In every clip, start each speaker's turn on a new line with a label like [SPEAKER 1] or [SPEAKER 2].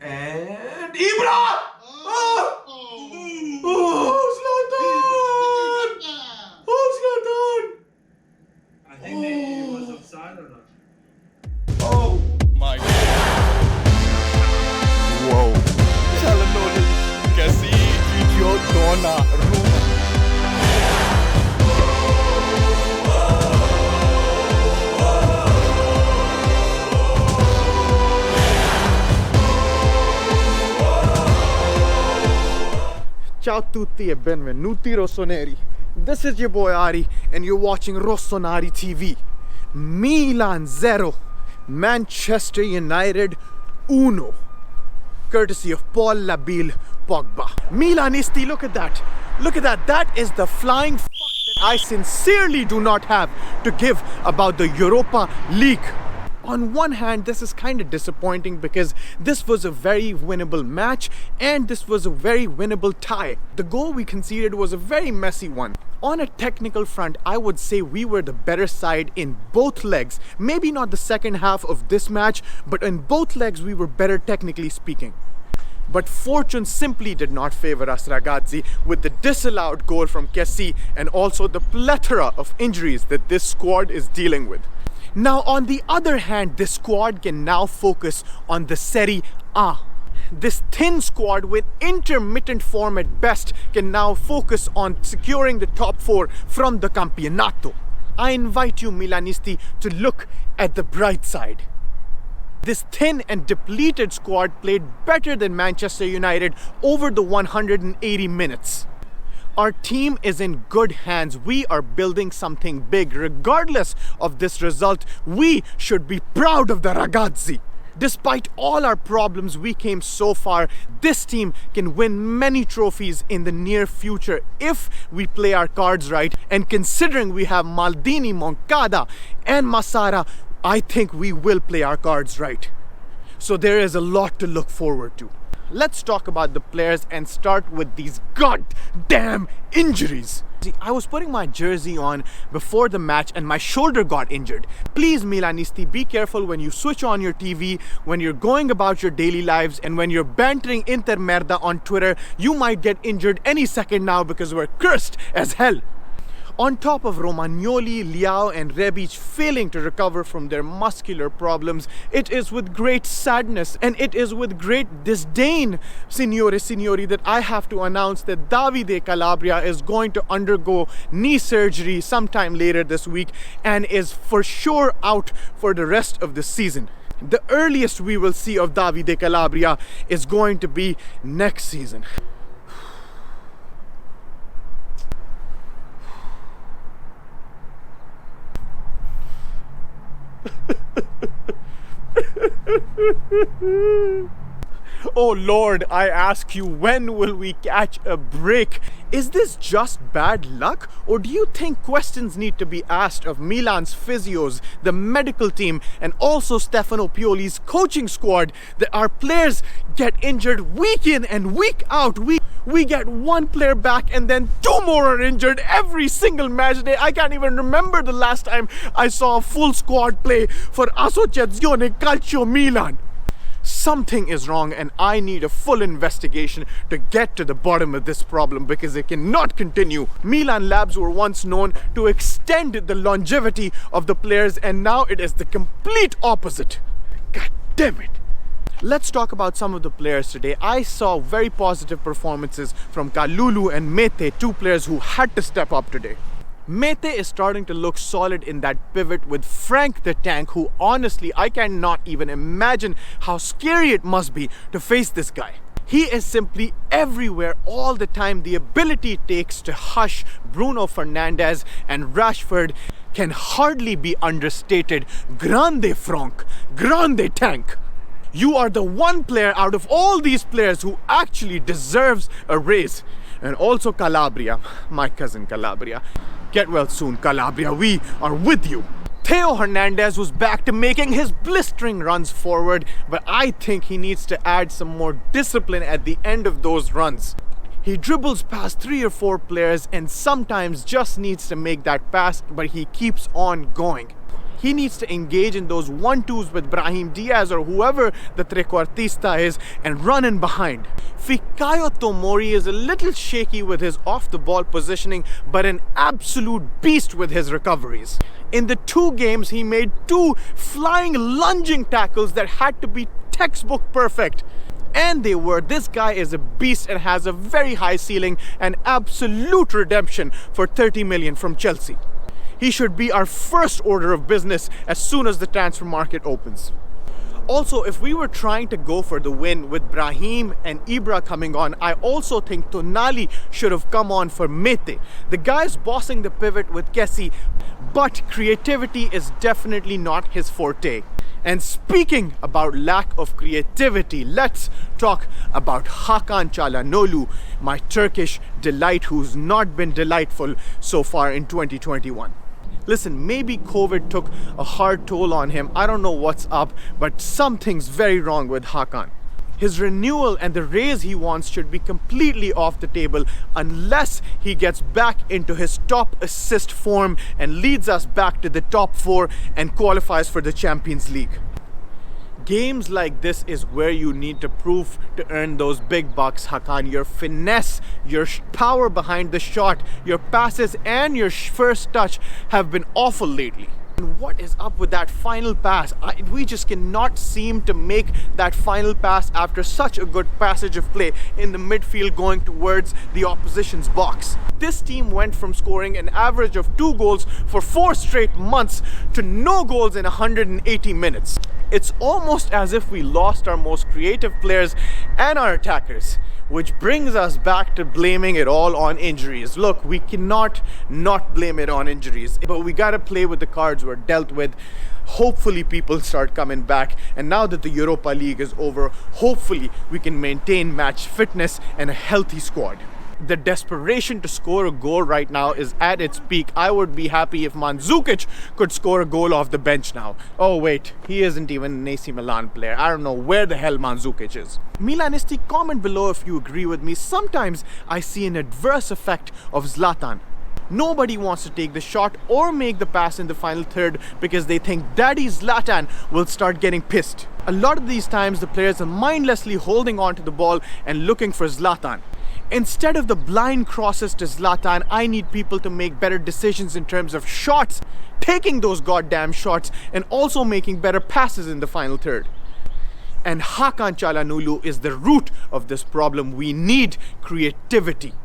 [SPEAKER 1] And Ibra! Oh! Oh, Zlatan! Oh, Zlatan!
[SPEAKER 2] I think he was offside or not?
[SPEAKER 1] Oh
[SPEAKER 3] My God. Wow. Cialanoglu casi video dona Roma. Ciao a tutti e benvenuti rossoneri. This is your boy Ari and you're watching RossonARI TV. Milan 0, Manchester United 1. Courtesy of Paul Labile Pogba. Milanisti, look at that. Look at that. That is the flying fuck that I sincerely do not have to give about the Europa League. On one hand, this is kind of disappointing because this was a very winnable match and this was a very winnable tie. The goal we conceded was a very messy one. On a technical front, I would say we were the better side in both legs. Maybe not the second half of this match, but in both legs we were better technically speaking. But fortune simply did not favor us, ragazzi, with the disallowed goal from Kessie and also the plethora of injuries that this squad is dealing with. Now, on the other hand, this squad can now focus on the Serie A. This thin squad with intermittent form at best can now focus on securing the top 4 from the Campionato. I invite you, Milanisti, to look at the bright side. This thin and depleted squad played better than Manchester United over the 180 minutes. Our team is in good hands. We are building something big. Regardless of this result, we should be proud of the ragazzi. Despite all our problems we came so far, this team can win many trophies in the near future if we play our cards right. And considering we have Maldini, Moncada and Massara, I think we will play our cards right. So there is a lot to look forward to. Let's talk about the players and start with these goddamn injuries. See, I was putting my jersey on before the match and my shoulder got injured. Please, Milanisti, be careful when you switch on your TV, when you're going about your daily lives, and when you're bantering Inter Merda on Twitter. You might get injured any second now because we're cursed as hell. On top of Romagnoli, Leao and Rebic failing to recover from their muscular problems, it is with great sadness and it is with great disdain, signori, that I have to announce that Davide Calabria is going to undergo knee surgery sometime later this week and is for sure out for the rest of the season. The earliest we will see of Davide Calabria is going to be next season. Oh Lord, I ask you, when will we catch a break? Is this just bad luck? Or do you think questions need to be asked of Milan's physios, the medical team, and also Stefano Pioli's coaching squad, that our players get injured week in and week out? We get one player back and then 2 more are injured every single match day. I can't even remember the last time I saw a full squad play for Associazione Calcio Milan. Something is wrong and I need a full investigation to get to the bottom of this problem because it cannot continue. Milan Labs were once known to extend the longevity of the players and now it is the complete opposite. God damn it. Let's talk about some of the players today. I saw very positive performances from Kalulu and Mete, 2 players who had to step up today. Mete is starting to look solid in that pivot with Frank the Tank, who honestly I cannot even imagine how scary it must be to face this guy. He is simply everywhere all the time. The ability it takes to hush Bruno Fernandes and Rashford can hardly be understated. Grande Frank, grande Tank. You are the one player out of all these players who actually deserves a raise. And also Calabria, my cousin Calabria. Get well soon, Calabria. We are with you. Theo Hernandez was back to making his blistering runs forward, but I think he needs to add some more discipline at the end of those runs. He dribbles past 3 or 4 players and sometimes just needs to make that pass, but he keeps on going. He needs to engage in those 1-2s with Brahim Diaz or whoever the trequartista is and run in behind. Fikayo Tomori is a little shaky with his off-the-ball positioning, but an absolute beast with his recoveries. In the 2 games, he made 2 flying, lunging tackles that had to be textbook perfect. And they were. This guy is a beast and has a very high ceiling and absolute redemption for 30 million from Chelsea. He should be our first order of business as soon as the transfer market opens. Also, if we were trying to go for the win with Brahim and Ibra coming on, I also think Tonali should have come on for Mete. The guy's bossing the pivot with Kessie, but creativity is definitely not his forte. And speaking about lack of creativity, let's talk about Hakan Çalhanoğlu, my Turkish delight who's not been delightful so far in 2021. Listen, maybe COVID took a hard toll on him. I don't know what's up, but something's very wrong with Hakan. His renewal and the raise he wants should be completely off the table unless he gets back into his top assist form and leads us back to the top 4 and qualifies for the Champions League. Games like this is where you need to prove to earn those big bucks, Hakan. Your finesse, your power behind the shot, your passes and your first touch have been awful lately. And what is up with that final pass? We just cannot seem to make that final pass after such a good passage of play in the midfield going towards the opposition's box. This team went from scoring an average of 2 goals for 4 straight months to no goals in 180 minutes. It's almost as if we lost our most creative players and our attackers, which brings us back to blaming it all on injuries. Look, we cannot not blame it on injuries, but we gotta play with the cards we're dealt with. Hopefully people start coming back, and now that the Europa League is over, hopefully we can maintain match fitness and a healthy squad. The desperation to score a goal right now is at its peak. I would be happy if Mandzukic could score a goal off the bench now. Oh wait, he isn't even an AC Milan player. I don't know where the hell Mandzukic is. Milanisti, comment below if you agree with me. Sometimes I see an adverse effect of Zlatan. Nobody wants to take the shot or make the pass in the final third because they think Daddy Zlatan will start getting pissed. A lot of these times the players are mindlessly holding on to the ball and looking for Zlatan. Instead of the blind crosses to Zlatan, I need people to make better decisions in terms of shots, taking those goddamn shots, and also making better passes in the final third. And Hakan Çalhanoğlu is the root of this problem. We need creativity.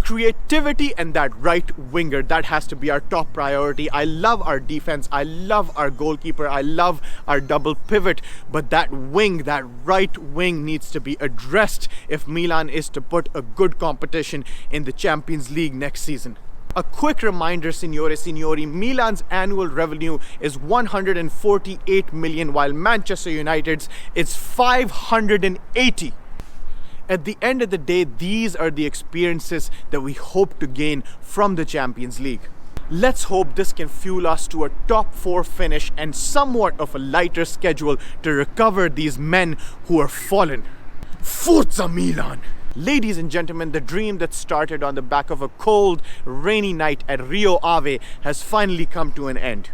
[SPEAKER 3] Creativity and that right winger, that has to be our top priority. I love our defense, I love our goalkeeper, I love our double pivot, but that wing, that right wing needs to be addressed if Milan is to put a good competition in the Champions League next season. A quick reminder, signore signori, Milan's annual revenue is 148 million while Manchester United's is 580. At the end of the day, these are the experiences that we hope to gain from the Champions League. Let's hope this can fuel us to a top 4 finish and somewhat of a lighter schedule to recover these men who are fallen. Forza Milan! Ladies and gentlemen, the dream that started on the back of a cold, rainy night at Rio Ave has finally come to an end.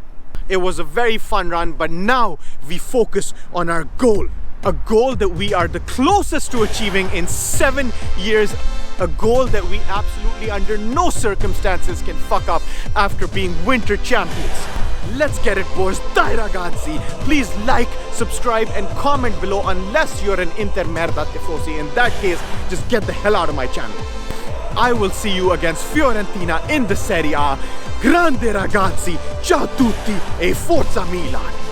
[SPEAKER 3] It was a very fun run, but now we focus on our goal. A goal that we are the closest to achieving in 7 years. A goal that we absolutely under no circumstances can fuck up after being winter champions. Let's get it, boys. Dai ragazzi! Please like, subscribe and comment below unless you're an Inter merda tifosi. In that case, just get the hell out of my channel. I will see you against Fiorentina in the Serie A. Grande ragazzi! Ciao tutti e Forza Milan!